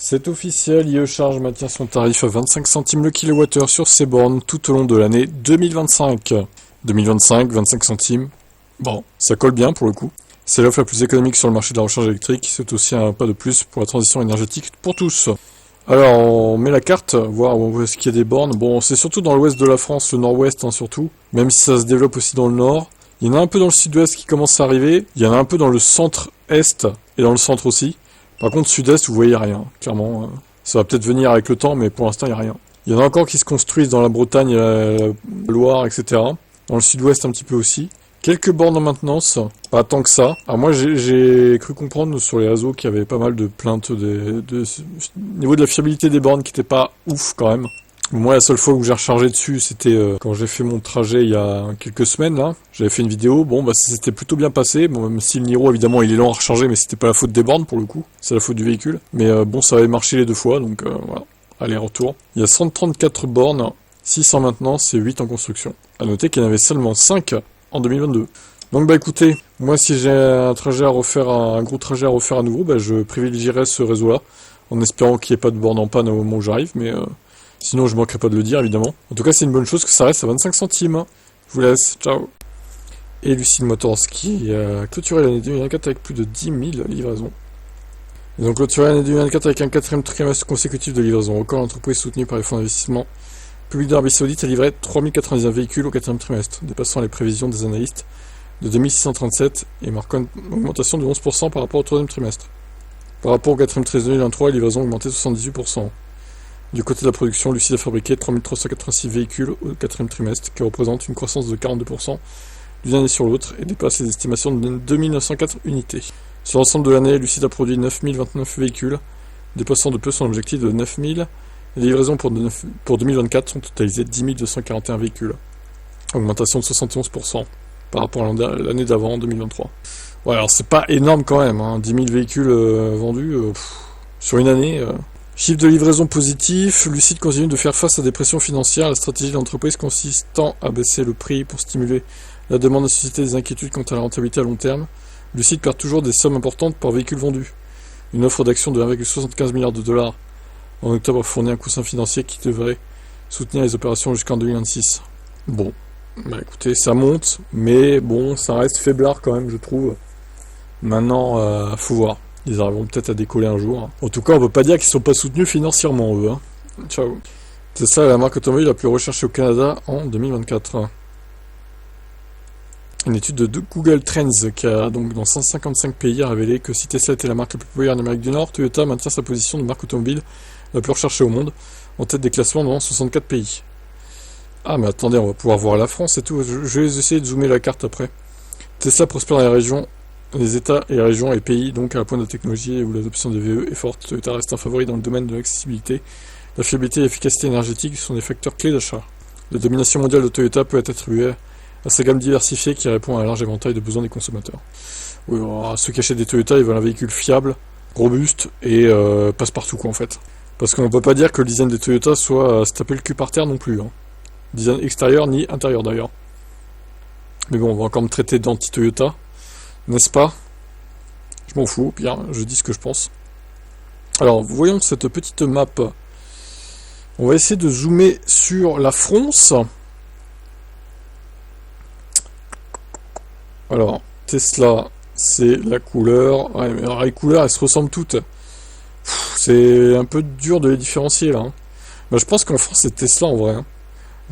C'est officiel, IE Charge maintient son tarif à 25 centimes le kilowattheure sur ses bornes tout au long de l'année 2025. 2025, 25 centimes. Bon, ça colle bien pour le coup. C'est l'offre la plus économique sur le marché de la recharge électrique. C'est aussi un pas de plus pour la transition énergétique pour tous. Alors, on met la carte, voir où est-ce qu'il y a des bornes. Bon, c'est surtout dans l'ouest de la France, le nord-ouest surtout. Même si ça se développe aussi dans le nord. Il y en a un peu dans le sud-ouest qui commence à arriver. Il y en a un peu dans le centre-est et dans le centre aussi. Par contre, sud-est, vous voyez rien, clairement. Ça va peut-être venir avec le temps, mais pour l'instant, il n'y a rien. Il y en a encore qui se construisent dans la Bretagne, la Loire, etc. Dans le sud-ouest un petit peu aussi. Quelques bornes en maintenance, pas tant que ça. Alors moi, j'ai cru comprendre sur les réseaux qu'il y avait pas mal de plaintes niveau de la fiabilité des bornes qui était pas ouf quand même. Moi, la seule fois où j'ai rechargé dessus, c'était quand j'ai fait mon trajet il y a quelques semaines, là. J'avais fait une vidéo, bon, bah, c'était plutôt bien passé. Bon, même si le Niro, évidemment, il est lent à recharger, mais c'était pas la faute des bornes, pour le coup. C'est la faute du véhicule. Mais bon, ça avait marché les deux fois, donc voilà. Aller-retour. Il y a 134 bornes, 6 en maintenance et 8 en construction. À noter qu'il y en avait seulement 5 en 2022. Donc, bah, écoutez, moi, si j'ai un trajet à refaire, un gros trajet à refaire à nouveau, bah, je privilégierais ce réseau-là, en espérant qu'il n'y ait pas de borne en panne au moment où j'arrive, mais sinon, je manquerai pas de le dire, évidemment. En tout cas, c'est une bonne chose que ça reste à 25 centimes. Je vous laisse. Ciao. Et Lucille Motors qui a clôturé l'année 2024 avec plus de 10 000 livraisons. Ils ont clôturé l'année 2024 avec un quatrième trimestre consécutif de livraison. Encore l'entreprise soutenue par les fonds d'investissement publics d'Arabie Saoudite a livré 3099 véhicules au quatrième trimestre, dépassant les prévisions des analystes de 2637 et marquant une augmentation de 11% par rapport au troisième trimestre. Par rapport au quatrième trimestre 2023, les livraisons ont augmenté de 78%. Du côté de la production, Lucide a fabriqué 3386 véhicules au quatrième trimestre, qui représente une croissance de 42% d'une année sur l'autre et dépasse les estimations de 2904 unités. Sur l'ensemble de l'année, Lucide a produit 9029 véhicules, dépassant de peu son objectif de 9000, et les livraisons pour 2024 sont totalisées 10 241 véhicules, augmentation de 71% par rapport à l'année d'avant, 2023. Ouais, alors c'est pas énorme quand même, hein, 10 000 véhicules vendus sur une année... Chiffre de livraison positif, Lucide continue de faire face à des pressions financières. La stratégie de l'entreprise consistant à baisser le prix pour stimuler la demande et susciter des inquiétudes quant à la rentabilité à long terme. Lucide perd toujours des sommes importantes par véhicule vendu. Une offre d'action de 1,75 milliard de dollars en octobre fournit un coussin financier qui devrait soutenir les opérations jusqu'en 2026. Bon, bah écoutez, ça monte, mais bon, ça reste faiblard quand même, je trouve. Maintenant, faut voir. Ils arriveront peut-être à décoller un jour. En tout cas, on peut pas dire qu'ils sont pas soutenus financièrement, eux. Hein. Ciao. Tesla est la marque automobile la plus recherchée au Canada en 2024. Une étude de Google Trends qui a donc dans 155 pays a révélé que si Tesla était la marque la plus populaire en Amérique du Nord, Toyota maintient sa position de marque automobile la plus recherchée au monde, en tête des classements dans 64 pays. Ah mais attendez, on va pouvoir voir la France et tout. Je vais essayer de zoomer la carte après. Tesla prospère dans les régions, les États et les régions et pays, donc à la pointe de la technologie où l'adoption des VE est forte. Toyota reste un favori dans le domaine de l'accessibilité. La fiabilité et l'efficacité énergétique sont des facteurs clés d'achat. La domination mondiale de Toyota peut être attribuée à sa gamme diversifiée qui répond à un large éventail de besoins des consommateurs. Oui, alors, ceux qui achètent des Toyota, ils veulent un véhicule fiable, robuste et passe-partout quoi en fait. Parce qu'on ne peut pas dire que le design des Toyota soit à se taper le cul par terre non plus. Hein. Design extérieur ni intérieur d'ailleurs. Mais bon, on va encore me traiter d'anti-Toyota. N'est-ce pas? Je m'en fous, au pire, je dis ce que je pense. Alors, voyons cette petite map. On va essayer de zoomer sur la France. Alors, Tesla, c'est la couleur. Ouais, mais alors, les couleurs, elles se ressemblent toutes. C'est un peu dur de les différencier, là. Hein. Bah, je pense qu'en France, c'est Tesla, en vrai. Hein.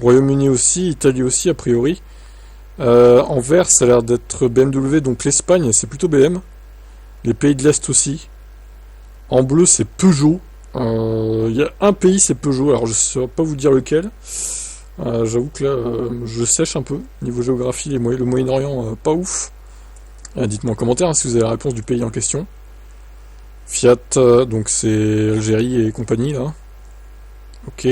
Royaume-Uni aussi, Italie aussi, a priori. En vert, ça a l'air d'être BMW, donc l'Espagne, c'est plutôt BM. Les pays de l'Est aussi. En bleu, c'est Peugeot. Il y a un pays, c'est Peugeot, alors je ne saurais pas vous dire lequel. J'avoue que là, je sèche un peu. Niveau géographie, le Moyen-Orient, pas ouf. Dites-moi en commentaire hein, si vous avez la réponse du pays en question. Fiat, donc c'est Algérie et compagnie, là. Ok.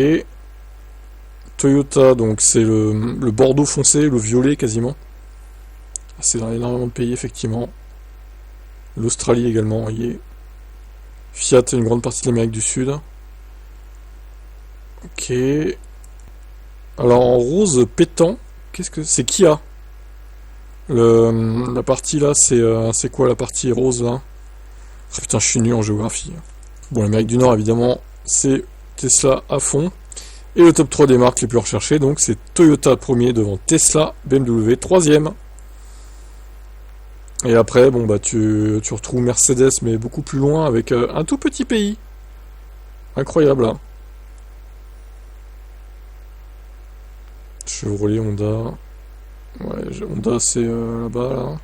Toyota, donc c'est le bordeaux foncé, le violet quasiment. C'est dans énormément de pays, effectivement. L'Australie également, y est. Fiat, une grande partie de l'Amérique du Sud. Ok. Alors en rose pétant, qu'est-ce que c'est Kia. La partie là, c'est quoi la partie rose là? Oh, putain, je suis nul en géographie. Bon, l'Amérique du Nord, évidemment, c'est Tesla à fond. Et le top 3 des marques les plus recherchées, donc c'est Toyota premier devant Tesla, BMW troisième. Et après, bon bah tu retrouves Mercedes, mais beaucoup plus loin, avec un tout petit pays. Incroyable, hein. Chevrolet, Honda. Ouais, Honda c'est là-bas, là.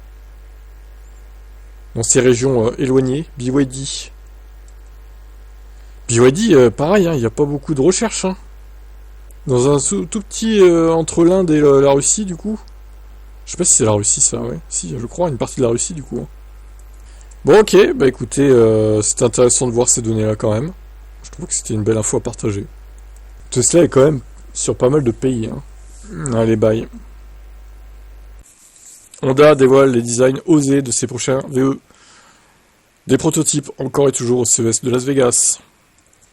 Dans ces régions éloignées, BYD. BYD, pareil, hein, il n'y a pas beaucoup de recherche, hein. Dans un tout petit entre l'Inde et la Russie, du coup. Je sais pas si c'est la Russie, ça, ouais. Si, je crois, une partie de la Russie, du coup, hein. Bon, ok, bah écoutez, c'était intéressant de voir ces données-là quand même. Je trouve que c'était une belle info à partager. Tesla est quand même sur pas mal de pays, hein. Allez, bye. Honda dévoile les designs osés de ses prochains VE. Des prototypes encore et toujours au CES de Las Vegas.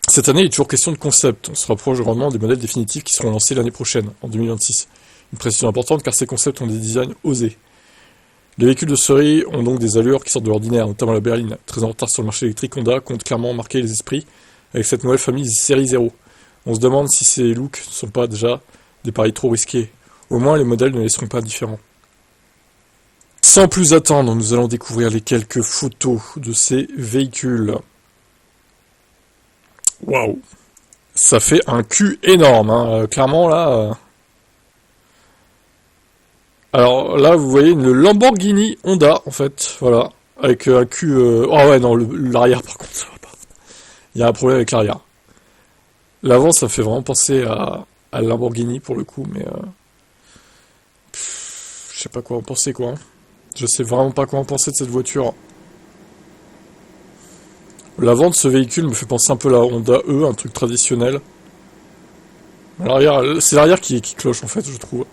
Cette année, il est toujours question de concept. On se rapproche grandement des modèles définitifs qui seront lancés l'année prochaine, en 2026. Une précision importante car ces concepts ont des designs osés. Les véhicules de série ont donc des allures qui sortent de l'ordinaire, notamment la berline. Très en retard sur le marché électrique, Honda compte clairement marquer les esprits avec cette nouvelle famille série 0. On se demande si ces looks ne sont pas déjà des paris trop risqués. Au moins, les modèles ne les seront pas différents. Sans plus attendre, nous allons découvrir les quelques photos de ces véhicules. Waouh! Ça fait un cul énorme, hein. Clairement, là... Alors là, vous voyez une Lamborghini Honda, en fait, voilà, avec un cul... Oh ouais, non, l'arrière, par contre, ça va pas. Il y a un problème avec l'arrière. L'avant, ça fait vraiment penser à Lamborghini, pour le coup, mais... je sais pas quoi en penser, quoi, hein. Je sais vraiment pas quoi en penser de cette voiture. L'avant de ce véhicule me fait penser un peu à la Honda E, un truc traditionnel. L'arrière, c'est l'arrière qui cloche, en fait, je trouve.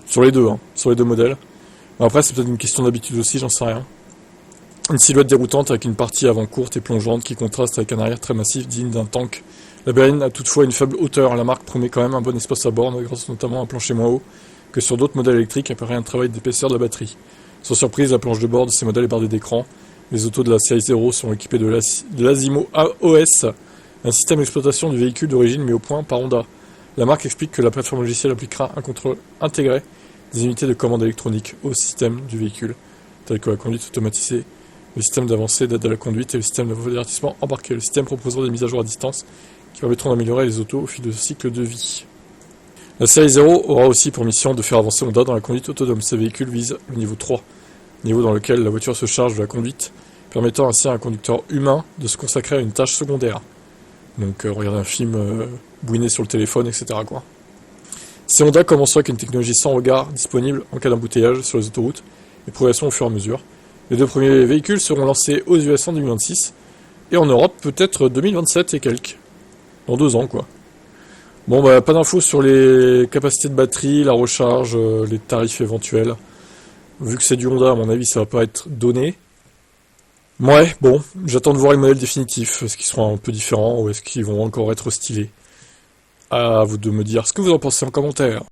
Sur les deux, hein, sur les deux modèles. Bon, après, c'est peut-être une question d'habitude aussi, j'en sais rien. Une silhouette déroutante avec une partie avant courte et plongeante qui contraste avec un arrière très massif digne d'un tank. La berline a toutefois une faible hauteur. La marque promet quand même un bon espace à bord, grâce notamment à un plancher moins haut que sur d'autres modèles électriques, apparaît un travail d'épaisseur de la batterie. Sans surprise, la planche de bord de ces modèles est bardée d'écran. Les autos de la série 0 sont équipées de l'Asimo AOS, un système d'exploitation du véhicule d'origine mis au point par Honda. La marque explique que la plateforme logicielle appliquera un contrôle intégré des unités de commande électronique au système du véhicule, tels que la conduite automatisée, le système d'avancée d'aide à la conduite et le système d'avertissement embarqué. Le système proposera des mises à jour à distance qui permettront d'améliorer les autos au fil de cycle de vie. La série 0 aura aussi pour mission de faire avancer Honda dans la conduite autonome. Ces véhicules visent le niveau 3, niveau dans lequel la voiture se charge de la conduite, permettant ainsi à un conducteur humain de se consacrer à une tâche secondaire. Donc regarder un film, bouiner sur le téléphone, etc. quoi. C'est Honda commencera avec une technologie sans regard disponible en cas d'embouteillage sur les autoroutes et progression au fur et à mesure. Les deux premiers véhicules seront lancés aux US en 2026 et en Europe peut-être 2027 et quelques. Dans 2 ans quoi. Bon bah pas d'infos sur les capacités de batterie, la recharge, les tarifs éventuels. Vu que c'est du Honda, à mon avis ça va pas être donné. Ouais, bon, j'attends de voir les modèles définitifs. Est-ce qu'ils seront un peu différents ou est-ce qu'ils vont encore être stylés? À vous de me dire ce que vous en pensez en commentaire.